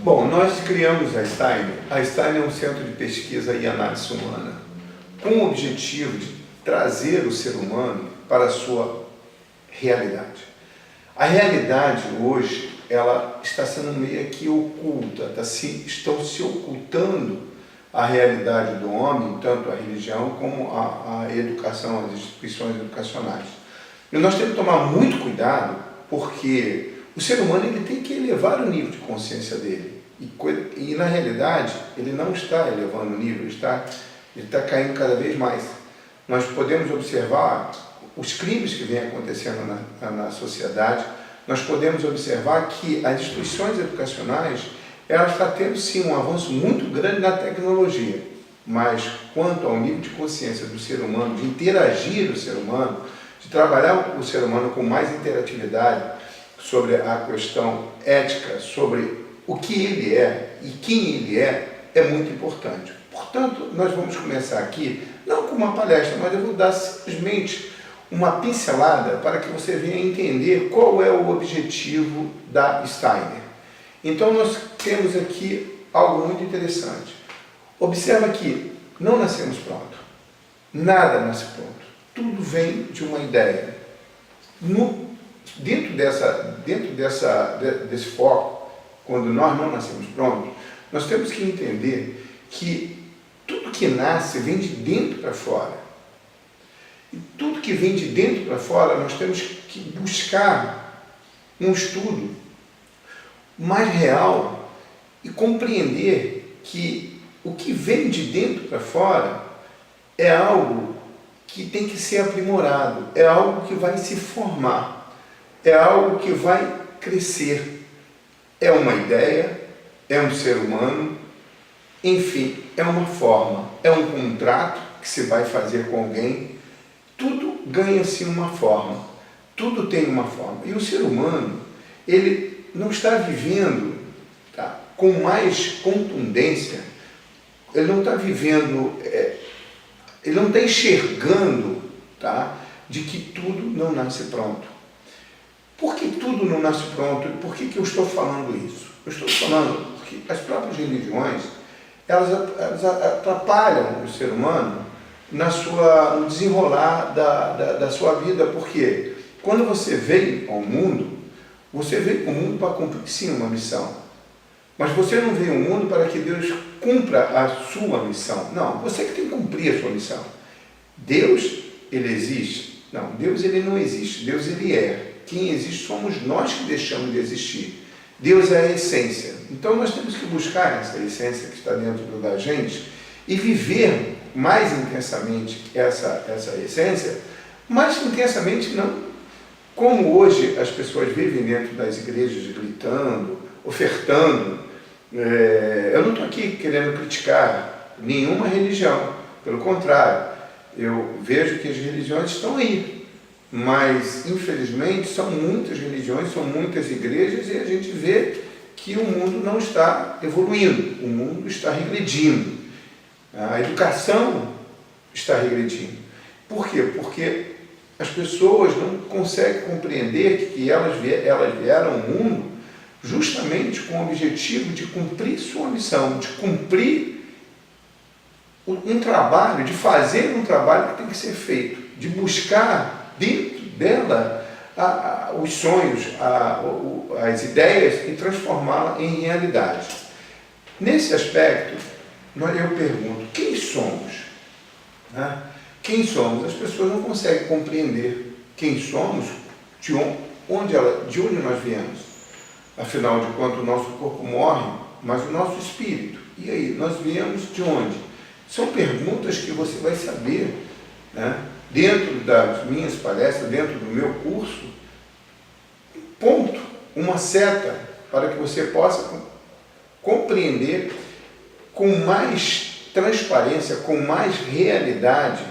Bom, nós criamos a Steiner. A Steiner é um centro de pesquisa e análise humana, com o objetivo de trazer o ser humano para a sua realidade. A realidade hoje, ela está sendo meio que oculta, estão se ocultando a realidade do homem, tanto a religião como a educação, as instituições educacionais. E nós temos que tomar muito cuidado, porque o ser humano ele tem que elevar o nível de consciência dele. E na realidade, ele não está elevando o nível, ele está caindo cada vez mais. Nós podemos observar os crimes que vêm acontecendo na sociedade, nós podemos observar que as instituições educacionais, elas estão tendo sim um avanço muito grande na tecnologia, mas quanto ao nível de consciência do ser humano, de interagir o ser humano, de trabalhar o ser humano com mais interatividade sobre a questão ética, sobre o que ele é e quem ele é muito importante. Portanto, nós vamos começar aqui, não com uma palestra, mas eu vou dar simplesmente uma pincelada para que você venha entender qual é o objetivo da Steiner. Então, nós temos aqui algo muito interessante. Observa que não nascemos pronto. Nada nasce pronto. Tudo vem de uma ideia. Dentro desse foco, quando nós não nascemos prontos, nós temos que entender que tudo que nasce vem de dentro para fora. E tudo que vem de dentro para fora, nós temos que buscar um estudo mais real e compreender que o que vem de dentro para fora é algo que tem que ser aprimorado, é algo que vai se formar, é algo que vai crescer. É uma ideia, é um ser humano, enfim, é uma forma, é um contrato que se vai fazer com alguém. Tudo ganha-se uma forma, tudo tem uma forma. E o ser humano, ele não está vivendo com mais contundência, ele não está vivendo, ele não está enxergando de que tudo não nasce pronto. Por que tudo não nasce pronto? Por que eu estou falando isso? Eu estou falando porque as próprias religiões, elas atrapalham o ser humano no desenrolar da sua vida, porque quando você veio ao mundo, você veio ao mundo para cumprir sim uma missão, mas você não veio ao mundo para que Deus cumpra a sua missão. Não, você que tem que cumprir a sua missão. Deus, ele existe? Não, Deus ele não existe, Deus ele é. Quem existe somos nós que deixamos de existir. Deus é a essência. Então nós temos que buscar essa essência que está dentro da gente e viver mais intensamente essa essência, mais intensamente não como hoje as pessoas vivem dentro das igrejas gritando, ofertando. Eu não estou aqui querendo criticar nenhuma religião, pelo contrário, eu vejo que as religiões estão aí, mas infelizmente são muitas religiões, são muitas igrejas e a gente vê que o mundo não está evoluindo, o mundo está regredindo, a educação está regredindo. Por quê? Porque as pessoas não conseguem compreender que elas vieram ao mundo justamente com o objetivo de cumprir sua missão, de cumprir um trabalho, de fazer um trabalho que tem que ser feito, de buscar dentro dela os sonhos, as ideias e transformá-la em realidade. Nesse aspecto, eu pergunto, quem somos? Quem somos? As pessoas não conseguem compreender quem somos, de onde nós viemos. Afinal de contas, o nosso corpo morre, mas o nosso espírito. E aí, nós viemos de onde? São perguntas que você vai saber, dentro das minhas palestras, dentro do meu curso, ponto, uma seta, para que você possa compreender com mais transparência, com mais realidade,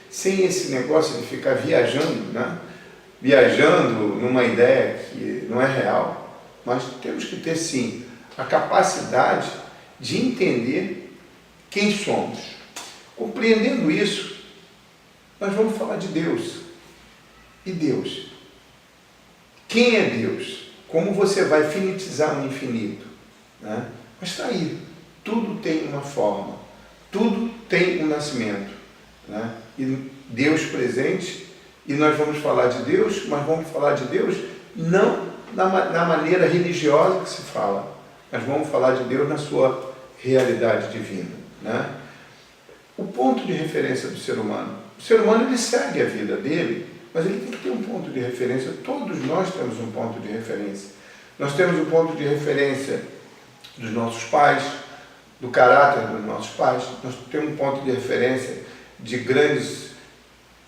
sem esse negócio de ficar viajando, viajando numa ideia que não é real. Mas temos que ter, sim, a capacidade de entender quem somos. Compreendendo isso, nós vamos falar de Deus. E Deus? Quem é Deus? Como você vai finitizar o infinito? né? Mas está aí, tudo tem uma forma, tudo tem um nascimento, né? E Deus presente, e nós vamos falar de Deus, mas vamos falar de Deus não na maneira religiosa que se fala, mas vamos falar de Deus na sua realidade divina, né? O ponto de referência do ser humano. O ser humano, ele segue a vida dele, mas ele tem que ter um ponto de referência. Todos nós temos um ponto de referência. Nós temos um ponto de referência dos nossos pais, do caráter dos nossos pais. Nós temos um ponto de referência de grandes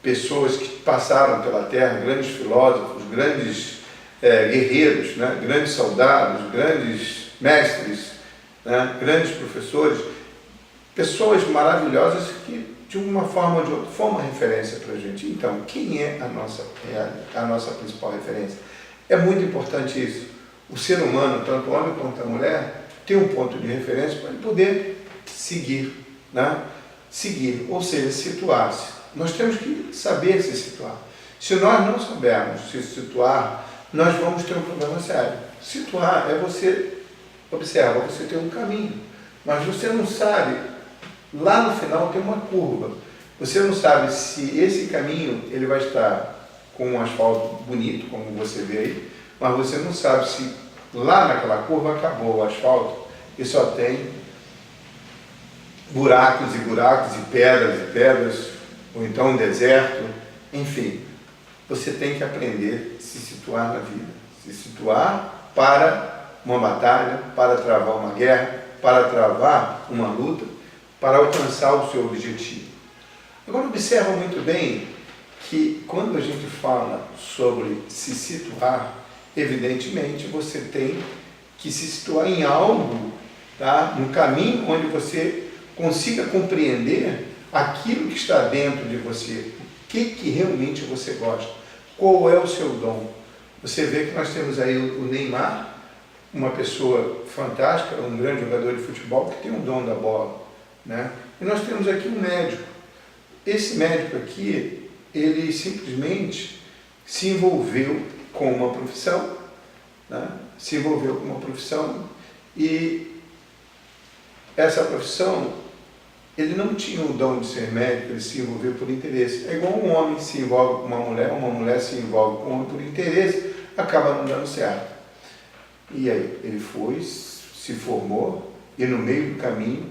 pessoas que passaram pela Terra, grandes filósofos, grandes guerreiros, né? Grandes soldados, grandes mestres, né? Grandes professores, pessoas maravilhosas que de uma forma ou de outra foram uma referência para a gente. Então, quem é a nossa principal referência? É muito importante isso. O ser humano, tanto o homem quanto a mulher, tem um ponto de referência para ele poder seguir, né? Seguir, ou seja, situar-se. Nós temos que saber se situar. Se nós não soubermos se situar, nós vamos ter um problema sério. Situar é você, observa, você tem um caminho, mas você não sabe, lá no final tem uma curva. Você não sabe se esse caminho ele vai estar com um asfalto bonito, como você vê aí, mas você não sabe se lá naquela curva acabou o asfalto e só tem buracos e buracos e pedras, ou então um deserto, enfim. Você tem que aprender a se situar na vida, se situar para uma batalha, para travar uma guerra, para travar uma luta, para alcançar o seu objetivo. Agora observa muito bem que quando a gente fala sobre se situar, evidentemente você tem que se situar em algo, tá? No caminho onde você consiga compreender aquilo que está dentro de você, o que realmente você gosta, qual é o seu dom. Você vê que nós temos aí o Neymar, uma pessoa fantástica, um grande jogador de futebol que tem um dom da bola, né? E nós temos aqui um médico. Esse médico aqui, ele simplesmente se envolveu com uma profissão, né? Se envolveu com uma profissão e essa profissão, ele não tinha o dom de ser médico, ele se envolveu por interesse. É igual um homem se envolve com uma mulher se envolve com um homem por interesse, acaba não dando certo. E aí, ele foi, se formou e no meio do caminho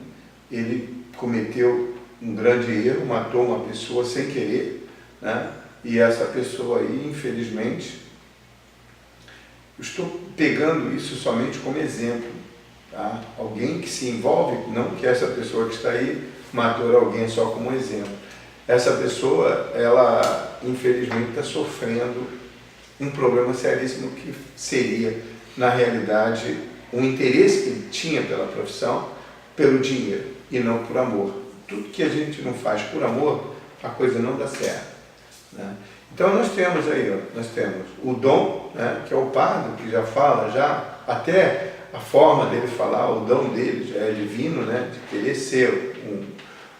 ele cometeu um grande erro, matou uma pessoa sem querer, né? E essa pessoa aí, infelizmente, eu estou pegando isso somente como exemplo, tá? Alguém que se envolve, não que essa pessoa que está aí matou alguém só como exemplo. Essa pessoa, ela infelizmente está sofrendo um problema seríssimo que seria, na realidade, um interesse que ele tinha pela profissão, pelo dinheiro e não por amor. Tudo que a gente não faz por amor, a coisa não dá certo, né? Então nós temos aí, ó, nós temos o dom, né, que é o pardo, que já fala, já até a forma dele falar, o dom dele já é divino, né, de querer ser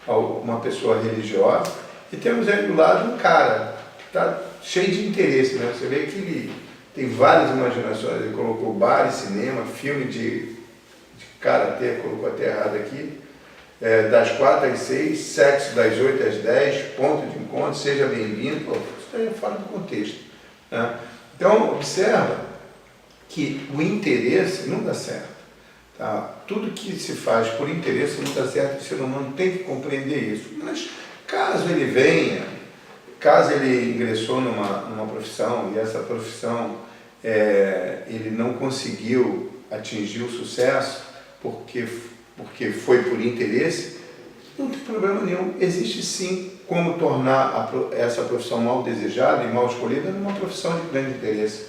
uma pessoa religiosa. E temos aí do lado um cara que está cheio de interesse, né? Você vê que ele tem várias imaginações, ele colocou bar e cinema, filme de karatê, colocou até errado aqui, das 4 às 6, sexo das 8 às 10, ponto de encontro, seja bem-vindo. Isso aí é fora do contexto, né? Então, observa que o interesse não dá certo, tá? Tudo que se faz por interesse não dá certo, o ser humano tem que compreender isso. Mas caso ele venha, caso ele ingressou numa profissão e essa profissão ele não conseguiu atingir o sucesso porque foi por interesse, não tem problema nenhum. Existe sim como tornar essa profissão mal desejada e mal escolhida numa profissão de grande interesse.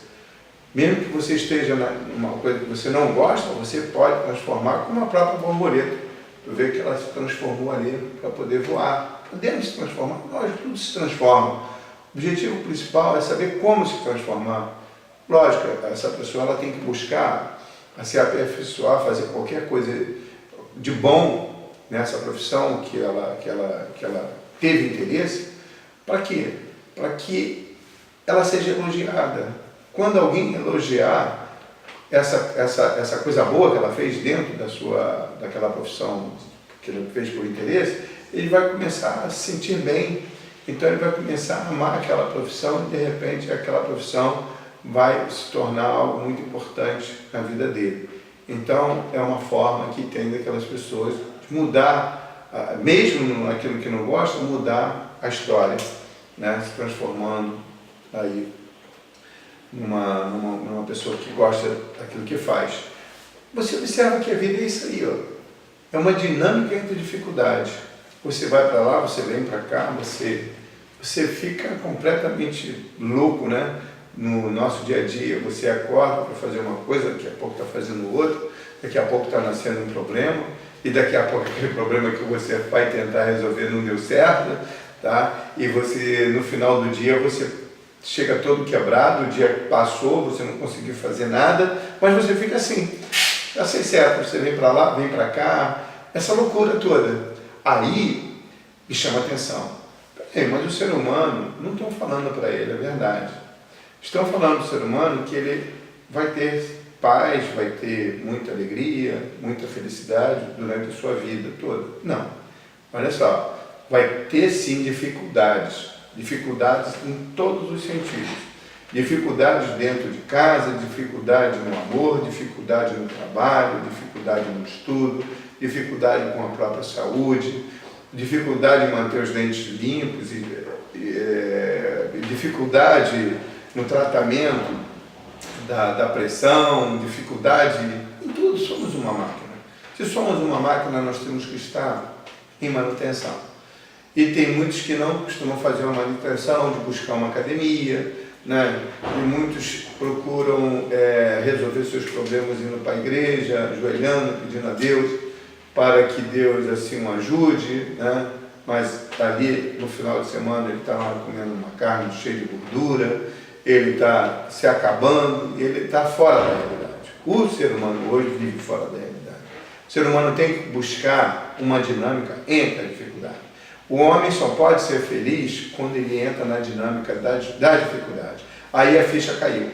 Mesmo que você esteja numa coisa que você não gosta, você pode transformar como a própria borboleta. Tu vê que ela se transformou ali para poder voar. Podemos se transformar? Lógico, tudo se transforma. O objetivo principal é saber como se transformar. Lógico, essa pessoa ela tem que buscar a se aperfeiçoar, fazer qualquer coisa de bom nessa profissão que ela teve interesse. Para quê? Para que ela seja elogiada. Quando alguém elogiar, essa coisa boa que ela fez dentro daquela profissão que ele fez por interesse, ele vai começar a se sentir bem. Então ele vai começar a amar aquela profissão e de repente aquela profissão vai se tornar algo muito importante na vida dele. Então é uma forma que tem daquelas pessoas de mudar, mesmo naquilo que não gosta, mudar a história, né? Se transformando aí numa pessoa que gosta daquilo que faz. Você observa que a vida é isso aí, ó. É uma dinâmica entre dificuldades. Você vai para lá, você vem para cá, você fica completamente louco, né? No nosso dia a dia, você acorda para fazer uma coisa, daqui a pouco está fazendo outra, daqui a pouco está nascendo um problema, e daqui a pouco aquele problema que você vai tentar resolver não deu certo, tá? E você, no final do dia, você chega todo quebrado, o dia passou, você não conseguiu fazer nada, mas você fica assim, já sei certo, você vem para lá, vem para cá, essa loucura toda. Aí me chama a atenção. Mas o ser humano, não estão falando para ele a verdade. Estão falando do ser humano que ele vai ter paz, vai ter muita alegria, muita felicidade durante a sua vida toda. Não. Olha só, vai ter sim dificuldades em todos os sentidos. Dificuldades dentro de casa, dificuldade no amor, dificuldade no trabalho, dificuldade no estudo, dificuldade com a própria saúde, dificuldade em manter os dentes limpos, dificuldade no tratamento da pressão, dificuldade em tudo. Somos uma máquina. Se somos uma máquina, nós temos que estar em manutenção. E tem muitos que não costumam fazer uma manutenção, de buscar uma academia, né? E muitos procuram resolver seus problemas indo para a igreja, ajoelhando, pedindo a Deus, para que Deus assim o ajude, né? Mas ali no final de semana ele está lá comendo uma carne cheia de gordura, ele está se acabando e ele está fora da realidade. O ser humano hoje vive fora da realidade. O ser humano tem que buscar uma dinâmica entre a dificuldade. O homem só pode ser feliz quando ele entra na dinâmica da dificuldade. Aí a ficha caiu.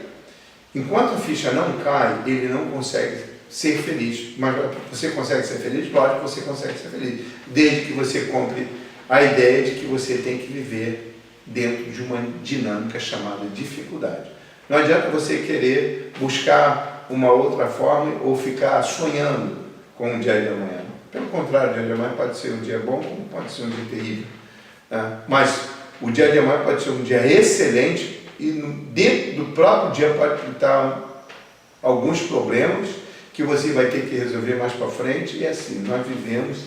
Enquanto a ficha não cai, ele não consegue ser feliz. Mas você consegue ser feliz? Lógico que você consegue ser feliz. Desde que você compre a ideia de que você tem que viver dentro de uma dinâmica chamada dificuldade. Não adianta você querer buscar uma outra forma ou ficar sonhando com o dia de amanhã. Pelo contrário, o dia de amanhã pode ser um dia bom, como pode ser um dia terrível. Né? Mas o dia de amanhã pode ser um dia excelente e dentro do próprio dia pode estar alguns problemas que você vai ter que resolver mais para frente, e assim, nós vivemos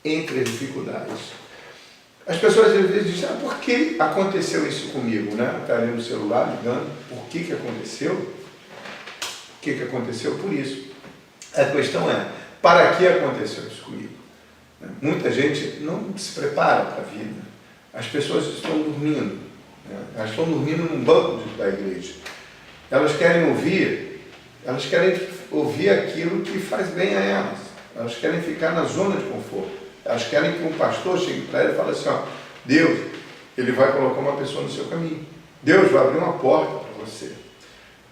entre as dificuldades. As pessoas às vezes dizem, por que aconteceu isso comigo? Né? Está ali no celular ligando, por que aconteceu? O que aconteceu por isso? A questão é, para que aconteceu isso comigo? Muita gente não se prepara para a vida. As pessoas estão dormindo. Né? Elas estão dormindo num banco da igreja. Elas querem ouvir aquilo que faz bem a elas. Elas querem ficar na zona de conforto. Elas querem que um pastor chegue para ela e fale assim, ó, Deus, ele vai colocar uma pessoa no seu caminho. Deus vai abrir uma porta para você.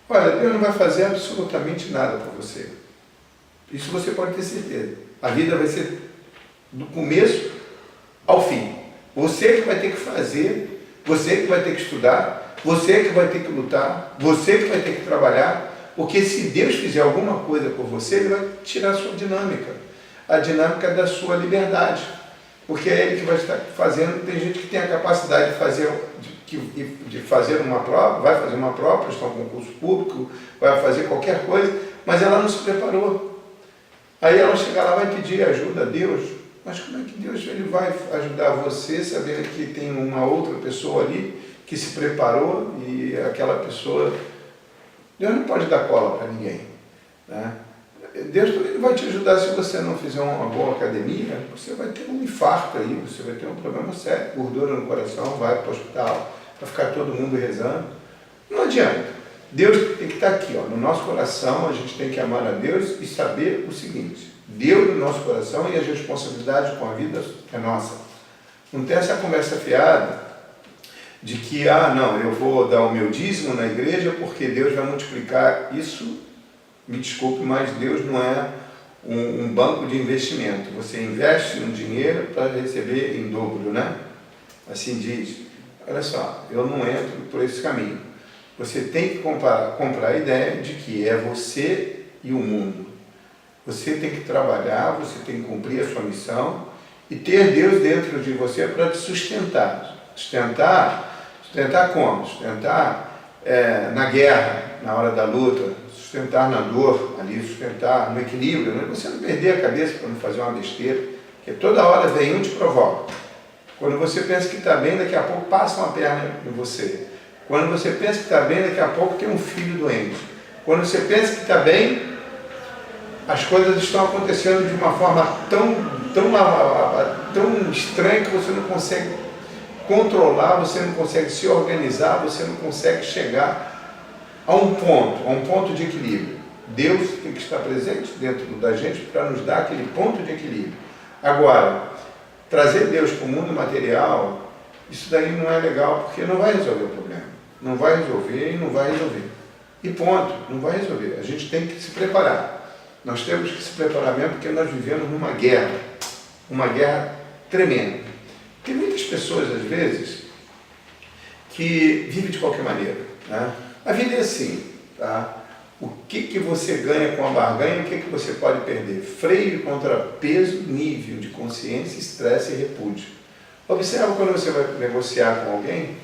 Olha, Deus não vai fazer absolutamente nada para você. Isso você pode ter certeza. A vida vai ser do começo ao fim. Você que vai ter que fazer, você que vai ter que estudar, você que vai ter que lutar, você que vai ter que trabalhar, porque se Deus fizer alguma coisa por você, Ele vai tirar a sua dinâmica. A dinâmica da sua liberdade, porque é Ele que vai estar fazendo. Tem gente que tem a capacidade de fazer uma prova, vai fazer uma prova, prestar um concurso público, vai fazer qualquer coisa, mas ela não se preparou. Aí ela chega lá, vai pedir ajuda a Deus, mas como é que Deus ele vai ajudar você, sabendo que tem uma outra pessoa ali que se preparou e aquela pessoa... Deus não pode dar cola para ninguém, né? Deus também não vai te ajudar se você não fizer uma boa academia. Você vai ter um infarto aí, você vai ter um problema sério, gordura no coração, vai para o hospital, vai ficar todo mundo rezando. Não adianta. Deus tem que estar aqui, ó, no nosso coração. A gente tem que amar a Deus e saber o seguinte: Deus no nosso coração e as responsabilidades com a vida é nossa. Não tem essa conversa fiada de que, não, eu vou dar o meu dízimo na igreja porque Deus vai multiplicar isso. Me desculpe, mas Deus não é um banco de investimento. Você investe um dinheiro para receber em dobro, né? Assim diz. Olha só, eu não entro por esse caminho. Você tem que comprar a ideia de que é você e o mundo. Você tem que trabalhar, você tem que cumprir a sua missão e ter Deus dentro de você para te sustentar. Sustentar como? Sustentar na guerra, na hora da luta, sustentar na dor, ali, sustentar no equilíbrio, né? Você não perder a cabeça para não fazer uma besteira, porque toda hora vem um te provoca. Quando você pensa que está bem, daqui a pouco passa uma perna em você. Quando você pensa que está bem, daqui a pouco tem um filho doente. Quando você pensa que está bem, as coisas estão acontecendo de uma forma tão estranha que você não consegue controlar, você não consegue se organizar, você não consegue chegar a um ponto de equilíbrio. Deus tem que estar presente dentro da gente para nos dar aquele ponto de equilíbrio. Agora, trazer Deus para o mundo material, isso daí não é legal, porque não vai resolver o problema. Não vai resolver e não vai resolver. E ponto, não vai resolver. A gente tem que se preparar. Nós temos que se preparar mesmo, porque nós vivemos numa guerra tremenda. Tem muitas pessoas, às vezes, que vivem de qualquer maneira, né? A vida é assim, tá? O que você ganha com a barganha e o que você pode perder? Freio, contrapeso, nível de consciência, estresse e repúdio. Observa quando você vai negociar com alguém,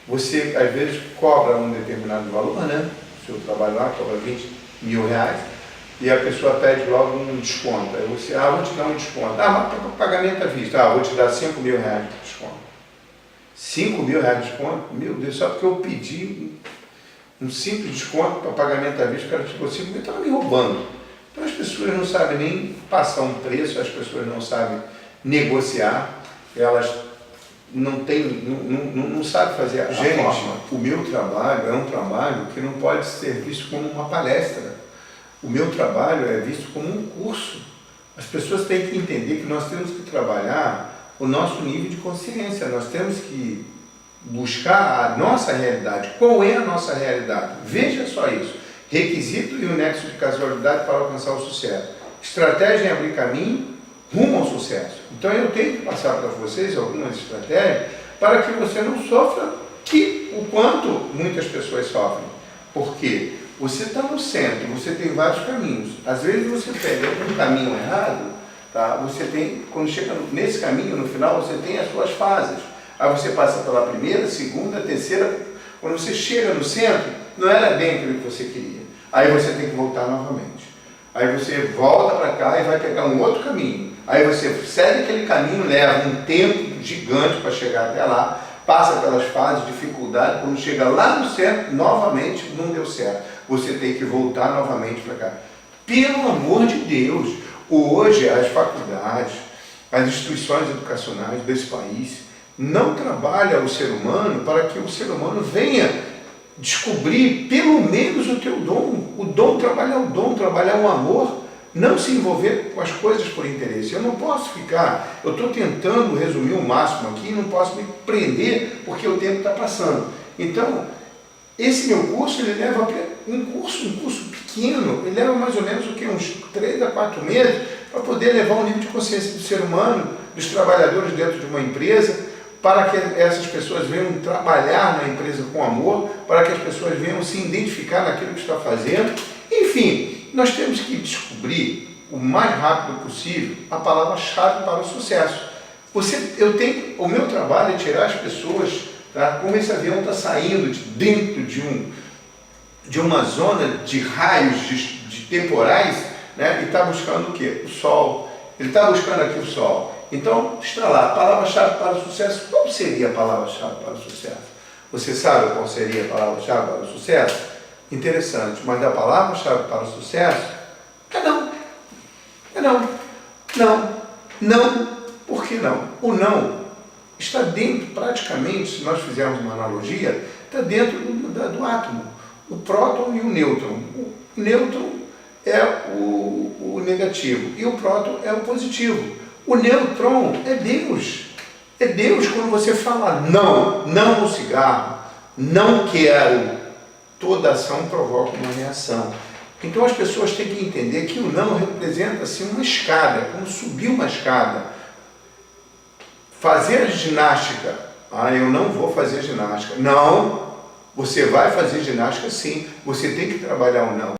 você às vezes cobra um determinado valor, né? O seu trabalho lá cobra 20 mil reais e a pessoa pede logo um desconto. Aí você, vou te dar um desconto. Mas pagamento à vista. Vou te dar 5 mil reais de desconto. 5 mil reais de desconto? Meu Deus, só porque eu pedi um simples desconto para pagamento à vista, o cara ficou 5 mil, estava me roubando. Então as pessoas não sabem nem passar um preço, as pessoas não sabem negociar, elas não sabem fazer a forma. O meu trabalho é um trabalho que não pode ser visto como uma palestra. O meu trabalho é visto como um curso. As pessoas têm que entender que nós temos que trabalhar o nosso nível de consciência, nós temos que buscar a nossa realidade. Qual é a nossa realidade? Veja só isso. Requisito e o nexo de casualidade para alcançar o sucesso. Estratégia em abrir caminho rumo ao sucesso. Então eu tenho que passar para vocês algumas estratégias para que você não sofra o quanto muitas pessoas sofrem. Por quê? Você está no centro, você tem vários caminhos. Às vezes você pega um caminho errado, tá? Você tem, quando chega nesse caminho, no final, você tem as suas fases. Aí você passa pela primeira, segunda, terceira. Quando você chega no centro, não era bem aquilo que você queria. Aí você tem que voltar novamente. Aí você volta para cá e vai pegar um outro caminho. Aí você segue aquele caminho, leva um tempo gigante para chegar até lá, passa pelas fases, dificuldade, quando chega lá no centro, novamente não deu certo. Você tem que voltar novamente para cá. Pelo amor de Deus, hoje as faculdades, as instituições educacionais desse país não trabalham o ser humano para que o ser humano venha descobrir pelo menos o teu dom. O dom, trabalhar o dom, trabalhar o amor, não se envolver com as coisas por interesse. Eu não posso ficar, eu estou tentando resumir o máximo aqui, não posso me prender porque o tempo está passando. Então, esse meu curso, ele leva um curso pequeno, ele leva mais ou menos uns 3 a 4 meses para poder levar um nível de consciência do ser humano, dos trabalhadores dentro de uma empresa, para que essas pessoas venham trabalhar na empresa com amor, para que as pessoas venham se identificar naquilo que está fazendo. Enfim, nós temos que descobrir o mais rápido possível a palavra-chave para o sucesso. O meu trabalho é tirar as pessoas, tá? Como esse avião está saindo de dentro de uma zona de raios de temporais, né? E está buscando o quê? O sol. Ele está buscando aqui o sol. Então, está lá, a palavra-chave para o sucesso. Qual seria a palavra-chave para o sucesso? Você sabe qual seria a palavra-chave para o sucesso? Interessante, mas a palavra-chave para o sucesso é não. É não. Não. Não. Por que não? O não está dentro, praticamente, se nós fizermos uma analogia, está dentro do átomo. O próton e o nêutron. O nêutron é o negativo e o próton é o positivo. O nêutron é Deus. É Deus quando você fala não, não ao cigarro, não quero. Toda ação provoca uma reação. Então as pessoas têm que entender que o não representa assim uma escada, como subir uma escada. Fazer a ginástica. Eu não vou fazer ginástica. Não, você vai fazer ginástica sim, você tem que trabalhar o não.